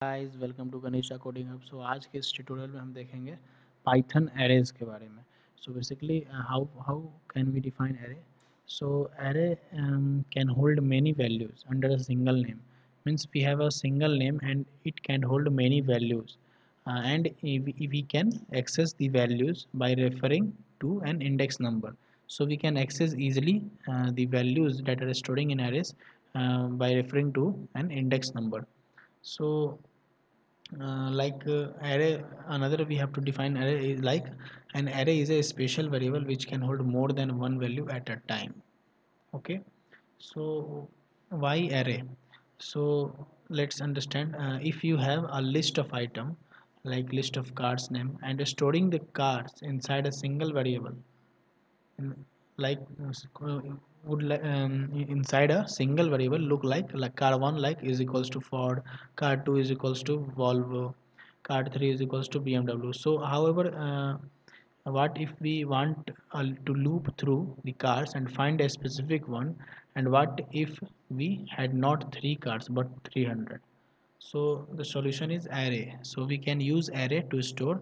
Guys welcome to Ganesha coding hub. So आज के इस ट्यूटोरियल में हम देखेंगे पाइथन एरेज के बारे में। So basically how how can we define array. So array can hold many values under a single name. Means we have a single name and it can hold many values and we can access the values by referring to an index number. So we can access easily the values that are storing in arrays by referring to an index number. So array, another we have to define array is like an array is a special variable which can hold more than one value at a time. Okay, so why array? So let's understand. If you have a list of item like list of cards name and storing the cards inside a single variable, in, like inside a single variable look like car 1 like is equals to Ford, car 2 is equals to Volvo, car 3 is equals to BMW. So however, what if we want to loop through the cars and find a specific one, and what if we had not 3 cars but 300? So the solution is array. So we can use array to store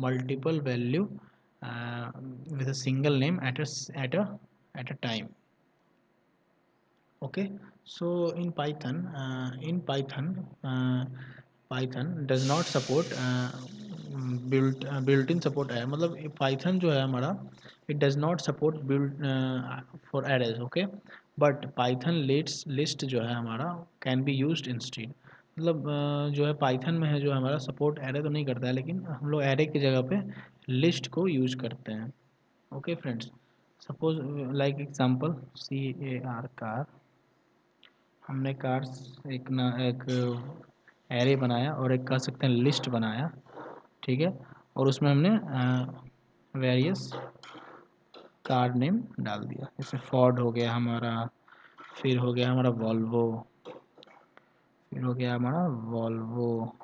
multiple value uh, with a single name at a time. Okay, so Python does not support built-in support है, मतलब Python जो है हमारा it does not support build for arrays. Okay, but Python list जो है हमारा can be used instead. मतलब जो है Python में है जो हमारा सपोर्ट एरे तो नहीं करता है, लेकिन हम लोग एरे की जगह पे लिस्ट को यूज करते हैं. Okay friends, suppose like example car, हमने कार्स एक एरे बनाया और एक कह सकते हैं लिस्ट बनाया. ठीक है, और उसमें हमने वेरियस कार नेम डाल दिया. जैसे फोर्ड हो गया हमारा, फिर हो गया हमारा वॉल्वो, फिर हो गया हमारा वॉल्वो,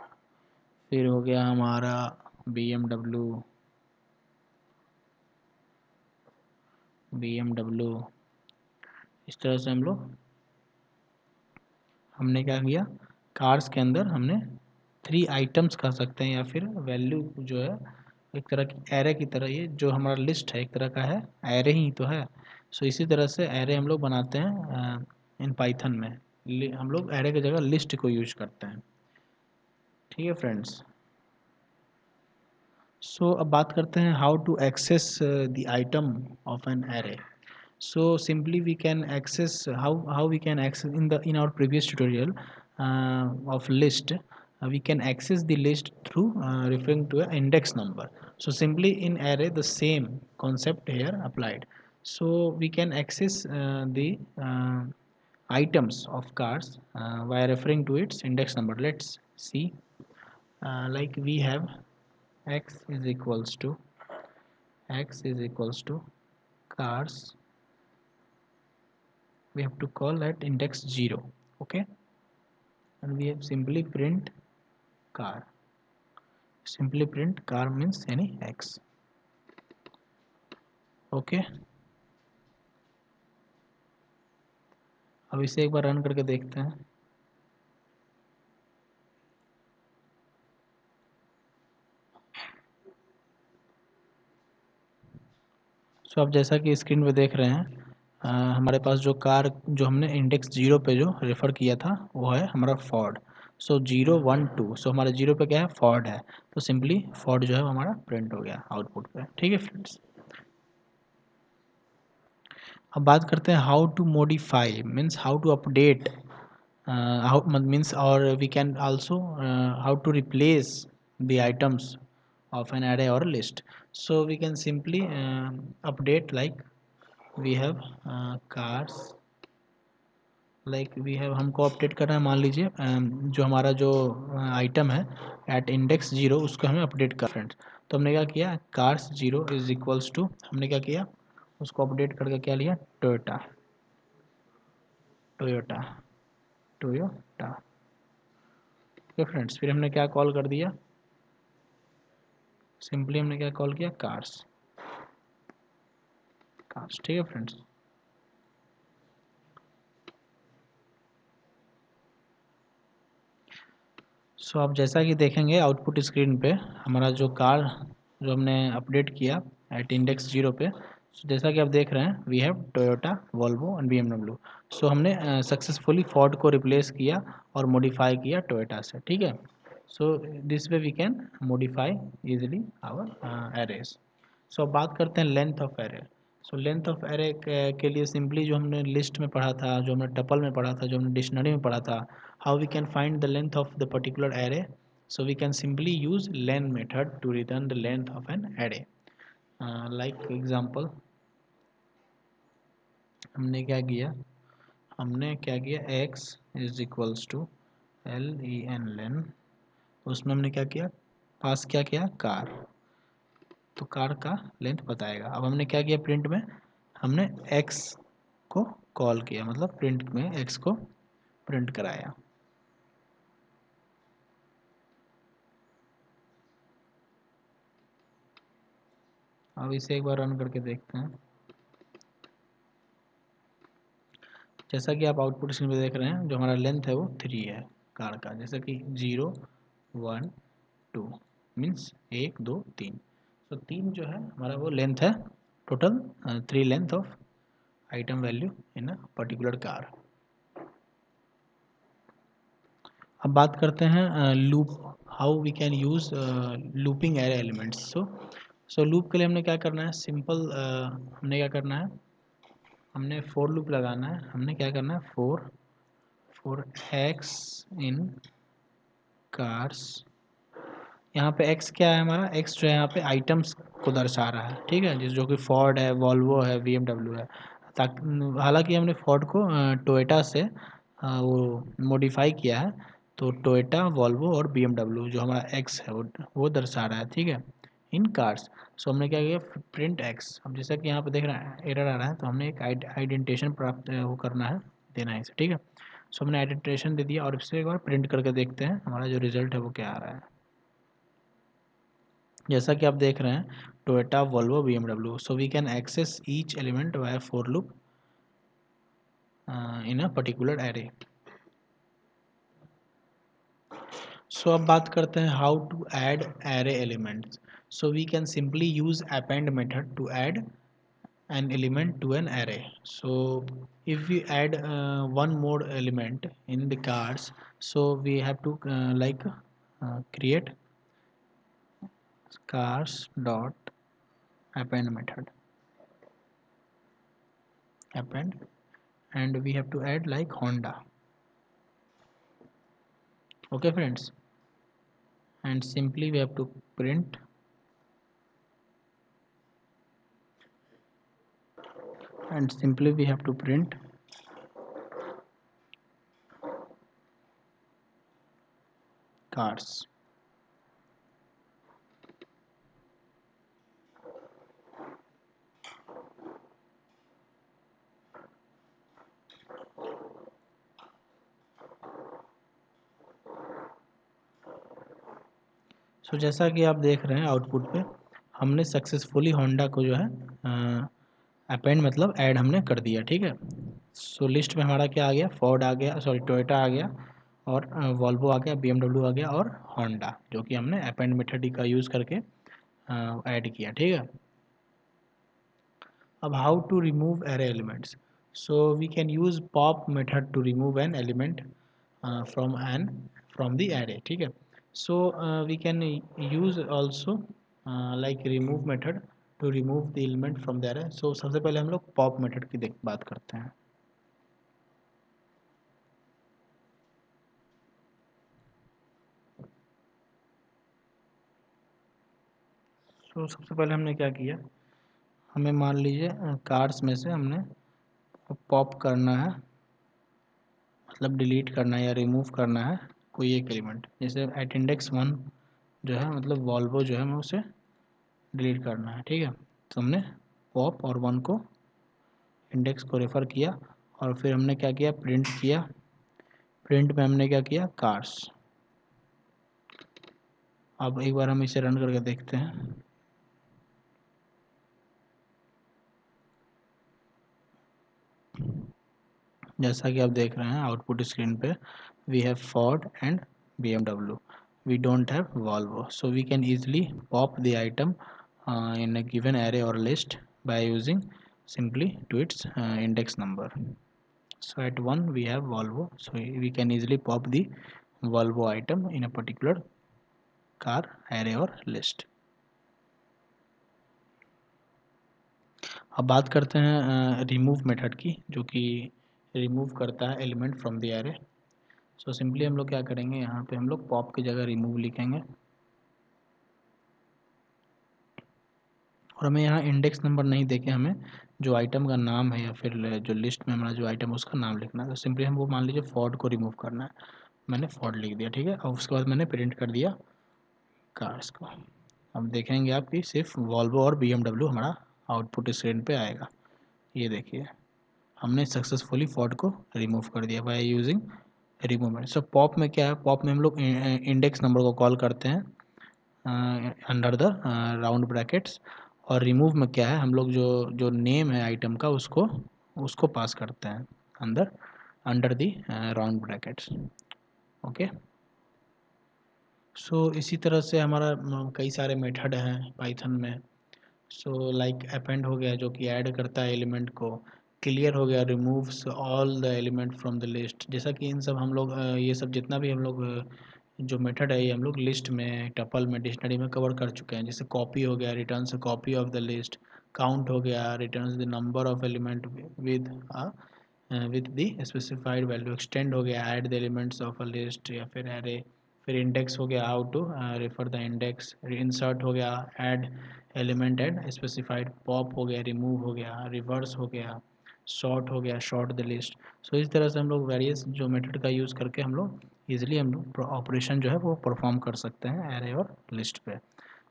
फिर हो गया हमारा बी एम डब्ल्यू. इस तरह से हमने क्या किया, कार्स के अंदर हमने 3 आइटम्स कह सकते हैं या फिर वैल्यू जो है एक तरह की एरे की तरह, ये जो हमारा लिस्ट है एक तरह का है, एरे ही तो है. सो इसी तरह से एरे हम लोग बनाते हैं इन पाइथन में. हम लोग एरे की जगह लिस्ट को यूज करते हैं. ठीक है फ्रेंड्स, सो अब बात करते हैं how to access the item of an array. So simply we can access, how we can access in our previous tutorial of list, we can access the list through referring to an index number. So simply in array the same concept here applied. So we can access the items of cars by referring to its index number. Let's see. Like we have x is equals to cars, we have to call that index 0. Okay, and we have simply print car. Simply print car means any x. Okay, अब इसे एक बार run करके देखते हैं. सो आप जैसा कि screen पे देख रहे हैं, हमारे पास जो कार जो हमने इंडेक्स 0 पे जो रेफ़र किया था वो है हमारा फोर्ड. सो 0 1 2, सो हमारे 0 पे क्या है, फोर्ड है. तो सिंपली फोर्ड जो है वो हमारा प्रिंट हो गया आउटपुट पे. ठीक है फ्रेंड्स, अब बात करते हैं how to modify, means how to update, how means, or we can also how to replace the items of an array or list. So we can simply update, like we have cars, like we have, हमको update करना है. मान लीजिए जो हमारा जो item है eight index 0 उसको हमें अपडेट कर फ्रेंड्स. तो हमने क्या किया, कार्स 0 इज इक्वल्स टू, हमने क्या किया, उसको अपडेट करके क्या लिया, Toyota. Toyota Toyota okay friends, फिर हमने क्या कॉल कर दिया, सिंपली हमने क्या कॉल किया, कार्स. कार्स, ठीक है फ्रेंड्स. सो आप जैसा कि देखेंगे आउटपुट स्क्रीन पे हमारा जो कार जो हमने अपडेट किया एट इंडेक्स 0 पे, सो जैसा कि आप देख रहे हैं we have Toyota, Volvo and BMW। So हमने सक्सेसफुली फोर्ड को रिप्लेस किया और मॉडिफाई किया टोयोटा से, ठीक है। So this way we can modify easily our arrays. So अब बात करते हैं length of array. So length of array के लिए सिंपली जो हमने लिस्ट में पढ़ा था, जो हमने टपल में पढ़ा था, जो हमने डिक्शनरी में पढ़ा था, how we can find the length of the particular array. So we can simply use len method to return the length of an array. Like example, हमने क्या किया x is equals to len, उसमें हमने क्या किया, पास क्या किया car, तो कार का लेंथ बताएगा। अब हमने क्या किया प्रिंट में, हमने x को कॉल किया, मतलब प्रिंट में x को प्रिंट कराया। अब इसे एक बार रन करके देखते हैं। जैसा कि आप आउटपुट स्क्रीन पे देख रहे हैं, जो हमारा लेंथ है वो 3 है कार का, जैसा कि 0 1 2 मीन्स 1 2 3। तो 3 जो है हमारा वो लेंथ है, total 3 length of item value in a particular car. अब बात करते हैं loop, how we can use looping array elements. So loop के लिए हमने क्या करना है, सिंपल हमने क्या करना है, हमने फोर लूप लगाना है। हमने क्या करना है, फोर एक्स इन कार्स, यहाँ पे x क्या है हमारा, x जो है यहाँ पे आइटम्स को दर्शा रहा है, ठीक है, जिस जो कि फोर्ड है, वॉल्वो है, BMW है। ताकि हालांकि हमने फोर्ड को टोयोटा से वो मॉडिफाई किया है, तो टोयोटा, वॉल्वो और BMW जो हमारा x है वो दर्शा रहा है, ठीक है, इन कार्स। सो हमने क्या किया, प्रिंट x। अब जैसा कि यहाँ पे देख रहे हैं एरर आ रहा है, तो हमने एक आइडेंटिफिकेशन प्राप्त वो करना है, देना है इसे, ठीक है। सो हमने आइडेंटिफिकेशन दे दिया और इससे एक बार प्रिंट करके देखते हैं हमारा जो रिजल्ट है वो क्या आ रहा है। जैसा कि आप देख रहे हैं Toyota, Volvo, BMW। So we can access each element via for loop in a particular array. So अब बात करते हैं how to add array elements. So we can simply use append method to add an element to an array. So if we add one more element in the cards, so we have to create cars dot append method, append, and we have to add like Honda. Okay friends, and simply we have to print, and simply we have to print cars. सो जैसा कि आप देख रहे हैं output पे, हमने successfully Honda को जो है अपेंड मतलब ऐड हमने कर दिया, ठीक है। सो लिस्ट में हमारा क्या आ गया, फोर्ड आ गया, सॉरी टोयोटा आ गया, और वॉल्वो आ गया, BMW आ गया, और होंडा, जो कि हमने अपेंड मेथड का यूज़ करके ऐड किया, ठीक है। अब how to remove array elements. So we can use pop method to remove an element from the array, ठीक है। So we can use also like remove method to remove the element from the array. So सबसे पहले हम लोग pop method की बात करते हैं। So सबसे पहले हमने क्या किया, हमें मान लीजिए कार्स में से हमने पॉप करना है, मतलब डिलीट करना है या रिमूव करना है कोई एक एलिमेंट। जैसे एट इंडेक्स 1 जो है, मतलब वॉल्वो जो है, हमें उसे डिलीट करना है, ठीक है। तो हमने पॉप और 1 को इंडेक्स को रेफ़र किया, और फिर हमने क्या किया, प्रिंट किया। प्रिंट में हमने क्या किया, कार्स। अब एक बार हम इसे रन करके देखते हैं। जैसा कि आप देख रहे हैं आउटपुट स्क्रीन पे, we have Ford and BMW। we don't have Volvo, so we can easily pop the item in a given array or list by using simply to its index number. So at 1 we have Volvo, so we can easily pop the Volvo item in a particular car array or list. अब बात करते हैं remove method की, जो कि remove करता है element from the array. So simply हम लोग क्या करेंगे, यहाँ पे हम लोग पॉप की जगह रिमूव लिखेंगे और हमें यहाँ इंडेक्स नंबर नहीं देके हमें जो आइटम का नाम है या फिर जो लिस्ट में हमारा जो आइटम है उसका नाम लिखना है. तो सिंपली हमको मान लीजिए फोर्ड को रिमूव करना है, मैंने फोर्ड लिख दिया, ठीक है. और उसके बाद मैंने प्रिंट कर दिया कार्स को. अब देखेंगे आप कि सिर्फ वॉल्वो और BMW हमारा आउटपुट स्क्रीन पे आएगा. ये देखिए हमने सक्सेसफुली फोर्ड को रिमूव कर दिया बाय यूजिंग रिमूवमेंट. सो पॉप में क्या है, पॉप में हम लोग इंडेक्स नंबर को कॉल करते हैं अंडर द राउंड ब्रैकेट्स, और रिमूव में क्या है, हम लोग जो जो नेम है आइटम का उसको उसको पास करते हैं अंदर under the round brackets. Okay. So इसी तरह से हमारा कई सारे मेथड हैं पाइथन में. सो लाइक अपेंड हो गया जो कि ऐड करता है एलिमेंट को, क्लियर हो गया removes all the element from the list. जैसा कि इन सब हम लोग ये सब जितना भी हम लोग जो मेथड है ये हम लोग लिस्ट में, टपल में, डिक्शनरी में कवर कर चुके हैं. जैसे कॉपी हो गया, returns a copy of the list. Count हो गया, returns the number of element with with the specified value. Extend हो गया, add the elements of a list या फिर एरे. फिर इंडेक्स हो गया, how to refer the index. Insert हो गया, add element and specified. Pop हो गया, रिमूव हो गया, रिवर्स हो गया, शॉर्ट हो गया, शॉर्ट द लिस्ट. सो इस तरह से हम लोग वेरियस जो मेथड का यूज़ करके हम लोग ईजिली हम लोग ऑपरेशन जो है वो परफॉर्म कर सकते हैं एरे और लिस्ट पे.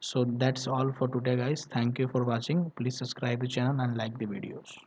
So that's all for today guys. Thank you for watching. Please subscribe the channel and like the videos.